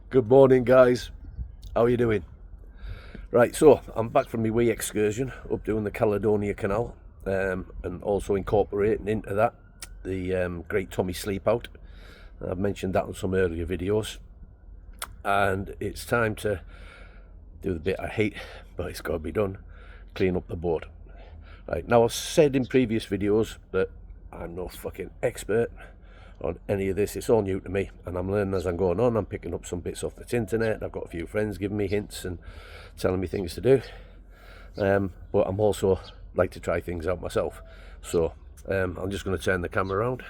Good morning, guys. How are you doing? Right, so I'm back from my wee excursion up doing the Caledonia Canal, and also incorporating into that the Great Tommy Sleepout. I've mentioned that on some earlier videos, and it's time to do the bit I hate, but it's got to be done: clean up the boat. Right, now I've said in previous videos that I'm no fucking expert on any of this. It's all new to me, and I'm learning as I'm going on. I'm picking up some bits off the internet. I've got a few friends giving me hints and telling me things to do, but I'm also like to try things out myself. So I'm just going to turn the camera around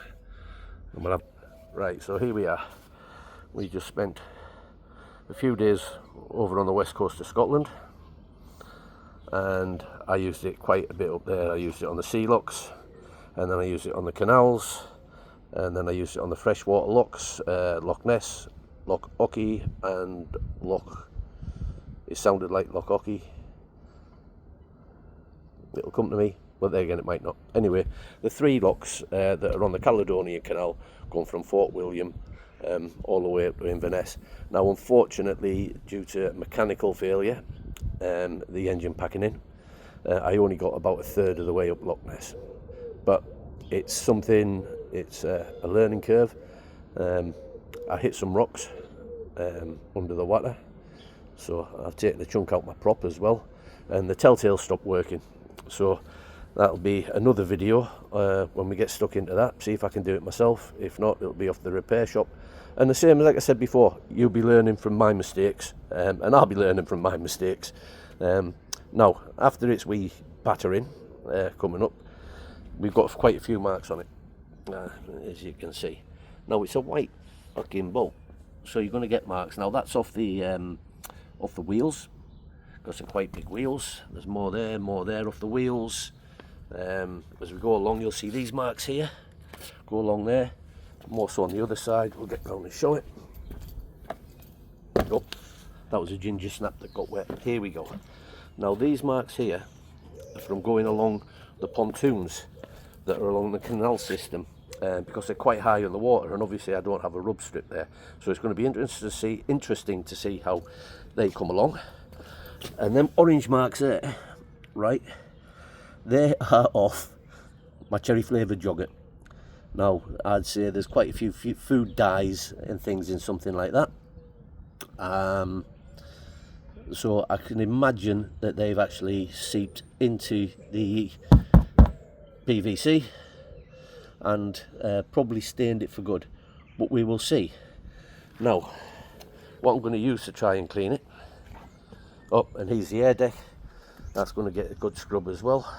and we'll have... Right, so here we are. We just spent a few days over on the west coast of Scotland, and I used it quite a bit up there. I used it on the sea locks, and then I used it on the canals, and then I used it on the freshwater locks, Loch Ness, Loch Ocky, and it sounded like Loch Ocky. It'll come to me, but there again it might not. Anyway, the three locks that are on the Caledonia Canal, going from Fort William all the way up to Inverness. Now, unfortunately, due to mechanical failure, the engine packing in, I only got about a third of the way up Loch Ness. But it's something, it's a learning curve. I hit some rocks under the water, so I've taken a chunk out my prop as well, and the telltale stopped working. So that'll be another video when we get stuck into that, see if I can do it myself. If not, it'll be off the repair shop. And the same, like I said before, you'll be learning from my mistakes, and I'll be learning from my mistakes. Now, after its wee battering coming up, we've got quite a few marks on it, as you can see. Now, it's a white fucking boat, so you're going to get marks. Now, that's off the wheels. Got some quite big wheels. There's more there off the wheels. As we go along, you'll see these marks here. Go along there. More so on the other side. We'll get round and show it. Oh, that was a ginger snap that got wet. Here we go. Now, these marks here are from going along the pontoons that are along the canal system, because they're quite high on the water, and obviously I don't have a rub strip there, so it's going to be interesting to see how they come along. And them orange marks there, right, they are off my cherry flavoured yoghurt. Now, I'd say there's quite a few food dyes and things in something like that, so I can imagine that they've actually seeped into the PVC and probably stained it for good, but we will see. Now, what I'm going to use to try and clean it up, and here's the air deck, that's going to get a good scrub as well.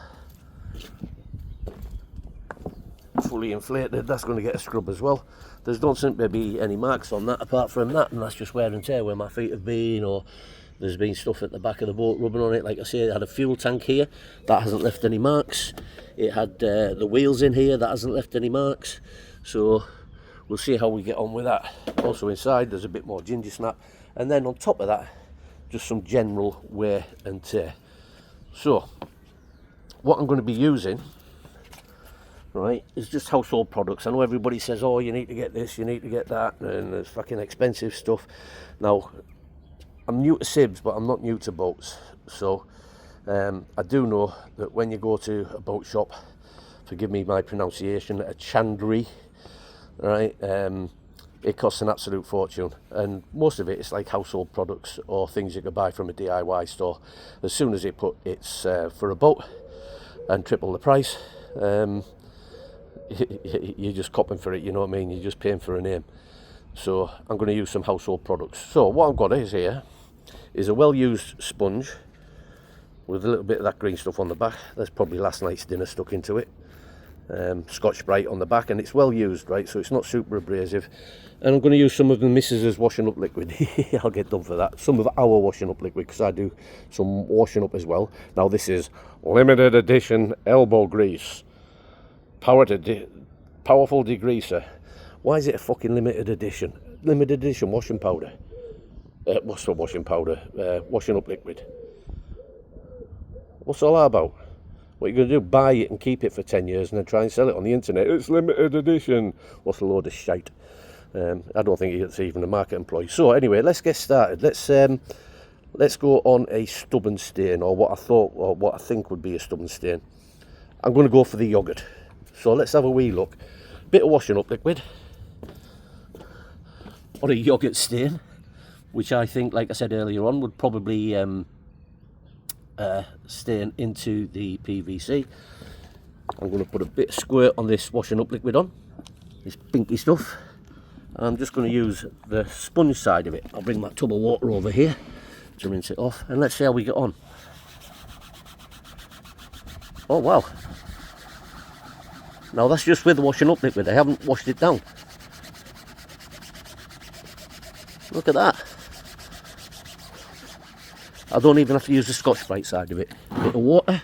Fully inflated, that's going to get a scrub as well. There don't seem to be any marks on that apart from that, and that's just wear and tear where my feet have been, or there's been stuff at the back of the boat rubbing on it. Like I say, it had a fuel tank here, that hasn't left any marks. It had the wheels in here, that hasn't left any marks. So we'll see how we get on with that. Also inside there's a bit more ginger snap, and then on top of that, just some general wear and tear. So what I'm going to be using, right, is just household products. I know everybody says, oh, you need to get this, you need to get that, and there's fucking expensive stuff. Now, I'm new to Sibs, but I'm not new to boats. So I do know that when you go to a boat shop, forgive me my pronunciation, a chandlery, right, it costs an absolute fortune, and most of it is like household products or things you could buy from a DIY store. As soon as it put it's for a boat and triple the price, you're just copping for it, you know what I mean? You're just paying for a name. So I'm going to use some household products. So what I've got is here is a well-used sponge with a little bit of that green stuff on the back. There's probably last night's dinner stuck into it. Scotch Brite on the back, and it's well used, right, so it's not super abrasive. And I'm going to use some of the missus's washing up liquid. I'll get done for that. Some of our washing up liquid, because I do some washing up as well. Now, this is limited edition elbow grease, powerful degreaser. Why is it a fucking limited edition? Limited edition washing powder. What's the washing powder? Washing up liquid. What's all that about? What are you going to do? Buy it and keep it for 10 years and then try and sell it on the internet? It's limited edition. What's a load of shite? I don't think it's even a market employee. So anyway, let's get started. Let's go on a stubborn stain, or what I think would be a stubborn stain. I'm going to go for the yogurt. So let's have a wee look. Bit of washing up liquid on a yogurt stain, which I think, like I said earlier on, would probably stain into the PVC. I'm going to put a bit of squirt on this washing up liquid on, this pinky stuff. And I'm just going to use the sponge side of it. I'll bring my tub of water over here to rinse it off, and let's see how we get on. Oh wow. Now that's just with the washing up liquid, I haven't washed it down. Look at that. I don't even have to use the Scotch-Brite side of it. A bit of water.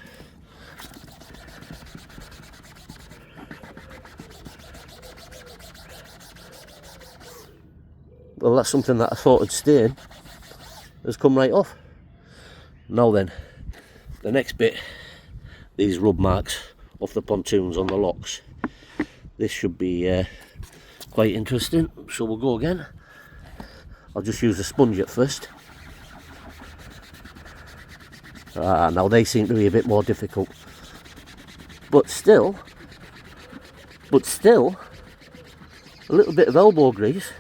Well, that's something that I thought would stain, has come right off. Now then, the next bit, these rub marks off the pontoons on the locks. This should be quite interesting, so we'll go again. I'll just use the sponge at first. Now they seem to be a bit more difficult, but still a little bit of elbow grease.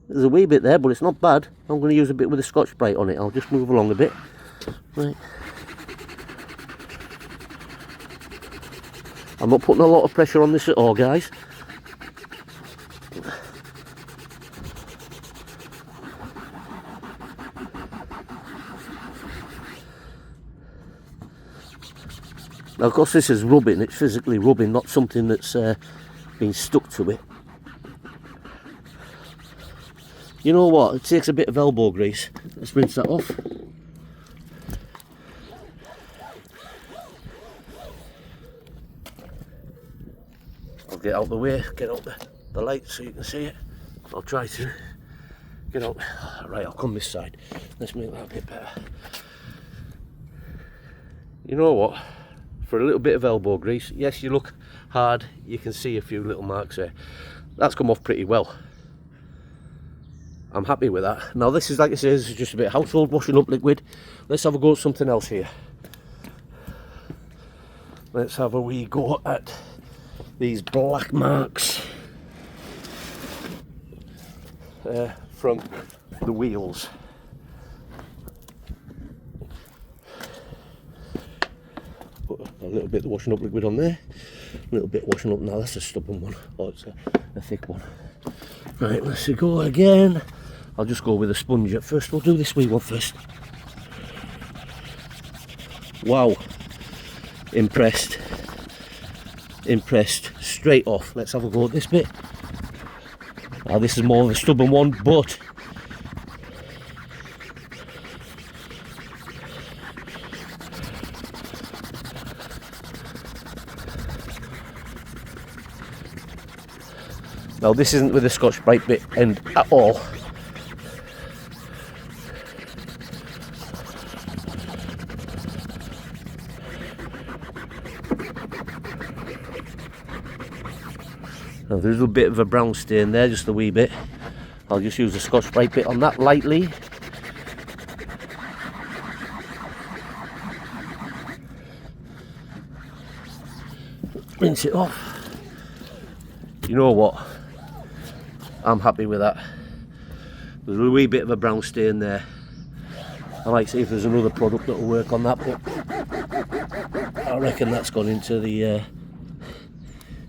There's a wee bit there, but it's not bad. I'm going to use a bit with the Scotch-Brite on it. I'll just move along a bit. Right. I'm not putting a lot of pressure on this at all, guys. Now, of course, this is rubbing. It's physically rubbing, not something that's been stuck to it. You know what? It takes a bit of elbow grease. Let's rinse that off. I'll get out the way, get out the light so you can see it. I'll try to get out. Right, I'll come this side. Let's make that a bit better. You know what? For a little bit of elbow grease, yes, you look hard. You can see a few little marks there. That's come off pretty well. I'm happy with that. Now this is, like I say, this is just a bit of household washing up liquid. Let's have a go at something else here. Let's have a wee go at these black marks from the wheels. Put a little bit of washing up liquid on there. A little bit washing up. Now that's a stubborn one. Oh, it's a thick one. Right, let's go again. I'll just go with a sponge at first. We'll do this wee one first. Wow. Impressed. Impressed. Straight off. Let's have a go at this bit. Now this is more of a stubborn one, but now this isn't with the Scotch-Brite bit end at all. Now there's a bit of a brown stain there, just a wee bit. I'll just use the Scotch-Brite bit on that lightly. Rinse it off. You know what? I'm happy with that. There's a wee bit of a brown stain there. I might see if there's another product that will work on that, but I reckon that's gone into the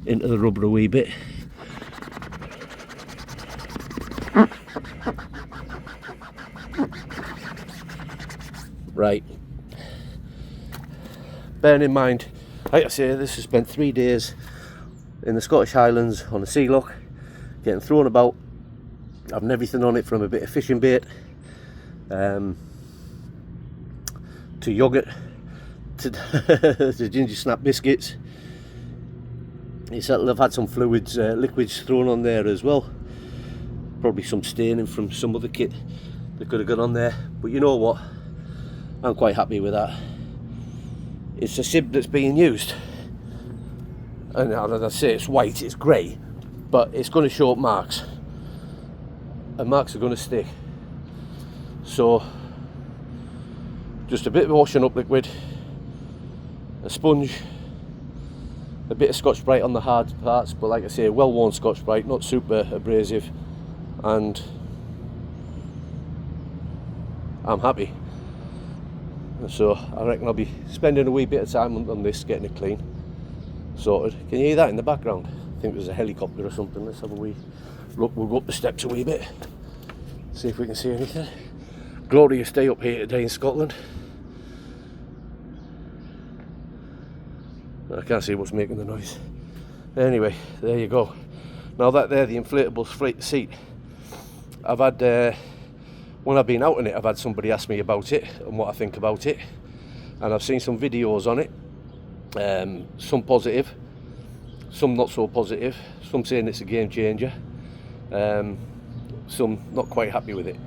rubber a wee bit. Right. Bearing in mind, like I say, this has spent 3 days in the Scottish Highlands on a sea lock, getting thrown about, having everything on it from a bit of fishing bait to yoghurt to ginger snap biscuits. I've had some fluids, liquids thrown on there as well. Probably some staining from some other kit that could have got on there. But you know what? I'm quite happy with that. it's a Sib that's being used, and as I say, it's white, it's grey, but it's going to show up marks, and marks are going to stick. So just a bit of washing up liquid, a sponge, a bit of Scotch-Brite on the hard parts, but like I say, well-worn Scotch-Brite, not super abrasive, and I'm happy. So I reckon I'll be spending a wee bit of time on this, getting it clean, sorted. Can you hear that in the background? I think there's a helicopter or something. Let's have a wee look. We'll go up the steps a wee bit, see if we can see anything. Glorious day up here today in Scotland. I can't see what's making the noise. Anyway, there you go. Now that they're the inflatable seat, I've had, when I've been out on it, I've had somebody ask me about it and what I think about it, and I've seen some videos on it, some positive, some not so positive, some saying it's a game changer, some not quite happy with it.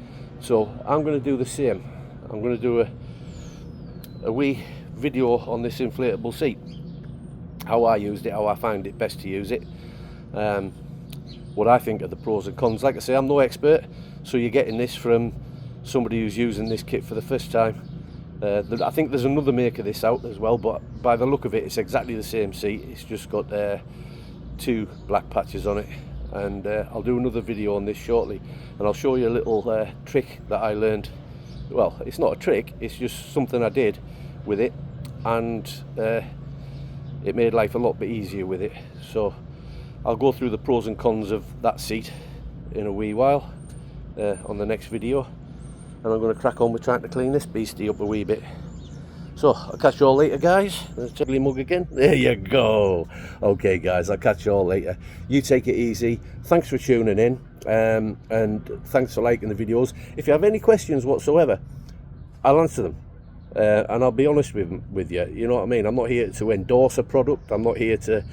So I'm going to do the same. I'm going to do a wee video on this inflatable seat, how I used it, how I find it best to use it, what I think are the pros and cons. Like I say, I'm no expert, so you're getting this from somebody who's using this kit for the first time. I think there's another maker this out as well, but by the look of it, it's exactly the same seat. It's just got 2 black patches on it, and I'll do another video on this shortly, and I'll show you a little trick that I learned. Well, it's not a trick, it's just something I did with it, and it made life a lot bit easier with it. So I'll go through the pros and cons of that seat in a wee while on the next video, and I'm going to crack on with trying to clean this beastie up a wee bit. So I'll catch you all later, guys. There's a mug again. There you go. Okay, guys, I'll catch you all later. You take it easy. Thanks for tuning in, and thanks for liking the videos. If you have any questions whatsoever, I'll answer them. And I'll be honest with you, you know what I mean? I'm not here to endorse a product. I'm not here to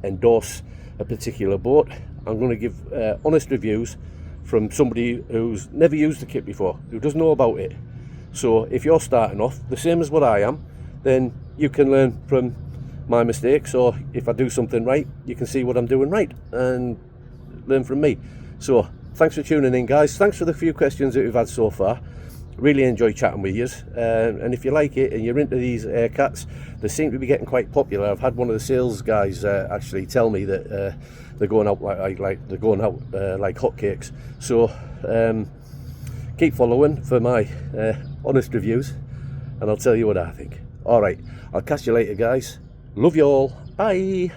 endorse a particular boat. I'm going to give honest reviews from somebody who's never used the kit before, who doesn't know about it. So if you're starting off the same as what I am, then you can learn from my mistakes, or if I do something right, you can see what I'm doing right and learn from me. So thanks for tuning in, guys. Thanks for the few questions that we've had so far. Really enjoy chatting with you, and if you like it and you're into these Aircats, they seem to be getting quite popular. I've had one of the sales guys actually tell me that they're going out like hotcakes. So keep following for my honest reviews, and I'll tell you what I think. All right, I'll catch you later, guys. Love you all. Bye.